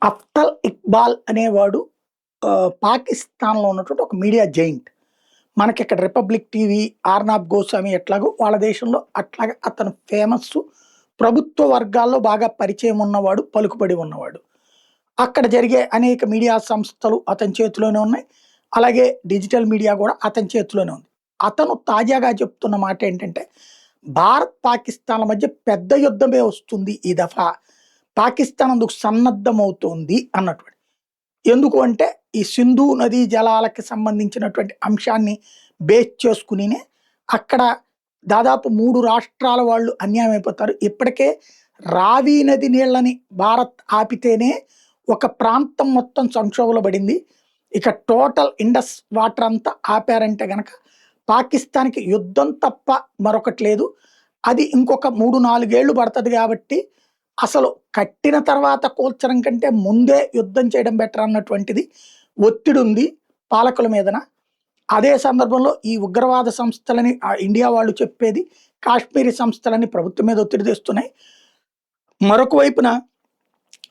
అఫ్తల్ ఇక్బాల్ అనేవాడు పాకిస్తాన్‌లో ఉన్నటువంటి ఒక మీడియా జెయింట్. మనకిక్కడ 'రిపబ్లిక్ టీవీ', 'ఆర్నాబ్ గోస్వామి' ఎట్లాగో వాళ్ళ దేశంలో అట్లాగా అతను ఫేమస్సు. ప్రభుత్వ వర్గాల్లో బాగా పరిచయం ఉన్నవాడు, పలుకుబడి ఉన్నవాడు. అక్కడ జరిగే అనేక మీడియా సంస్థలు అతని చేతిలోనే ఉన్నాయి. అలాగే డిజిటల్ మీడియా గూడా అతని చేతిలోనే ఉంది. అతను తాజాగా చెప్తున్న మాటేంటంటే, భారత్, పాకిస్తాన్‌ల మధ్య పెద్ద యుద్ధమే వస్తుంది ఈ దఫా. పాకిస్తాన్ అందుకు సన్నద్ధమవుతోంది అన్నటువంటి. ఎందుకు అంటే, ఈ సింధు నదీ జలాలకి సంబంధించినటువంటి అంశాన్ని బేస్ చేసుకునినే అక్కడ దాదాపు 3 రాష్ట్రాల వాళ్ళు అన్యాయమైపోతారు. ఇప్పటికే రావి నది నీళ్ళని భారత్ ఆపితేనే ఒక ప్రాంతం మొత్తం సంక్షోభంలో పడింది. ఇక టోటల్ ఇండస్ వాటర్ అంతా ఆపారంటే గనక పాకిస్తాన్‌కి యుద్ధం తప్ప మరొకటి లేదు. అది ఇంకొక 3, 4 ఏళ్ళు పడతది కాబట్టి అసలు కట్టిన తర్వాత కూల్చడం కంటే ముందే యుద్ధం చేయడం బెటర్ అన్నటువంటిది ఒత్తిడుంది పాలకుల మీదన. అదే సందర్భంలో ఈ ఉగ్రవాద సంస్థలని ఇండియా వాళ్ళు చెప్పేది, కాశ్మీరీ సంస్థలని ప్రభుత్వం మీద ఒత్తిడి తెస్తున్నాయి. మరొక వైపున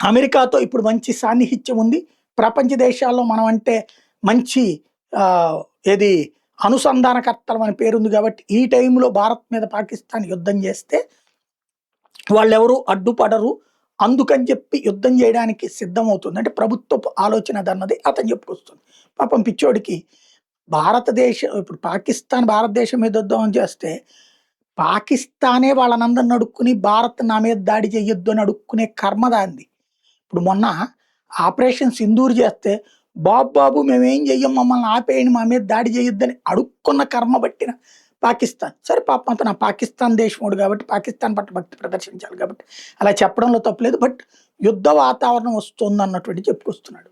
అమెరికాతో ఇప్పుడు మంచి సాన్నిహిత్యం ఉంది. ప్రపంచ దేశాల్లో మనం అంటే మంచి ఆహ్, ఏది అనుసంధానకర్తలం అని పేరుంది కాబట్టి, ఈ టైంలో భారత్ మీద పాకిస్తాన్ యుద్ధం చేస్తే వాళ్ళెవరు అడ్డుపడరు. అందుకని చెప్పి యుద్ధం చేయడానికి సిద్ధమవుతుంది. అంటే ప్రభుత్వపు ఆలోచన అదన్నది అతను చెప్పుకొస్తుంది. పాపం పిచ్చోడికి ఇప్పుడు పాకిస్తాన్ భారతదేశం మీద యుద్ధం చేస్తే, పాకిస్తానే వాళ్ళనందరిని అడుక్కుని భారత్ నా మీద దాడి చెయ్యొద్దు అని అడుక్కునే కర్మ దానిది. ఇప్పుడు మొన్న ఆపరేషన్ సింధూర్ చేస్తే, బాబు మేమేం చెయ్యం, మమ్మల్ని ఆపేయండి, మా మీద దాడి చేయొద్దని అడుక్కున్న కర్మ పట్టిన పాకిస్తాన్. సరే పాపం అతను ఆ పాకిస్తాన్ దేశముడు కాబట్టి, పాకిస్తాన్ పట్ల భక్తి ప్రదర్శించాలి కాబట్టి అలా చెప్పడంలో తప్పులేదు. బట్ యుద్ధ వాతావరణం వస్తుందన్నటువంటి చెప్పుకొస్తున్నాడు.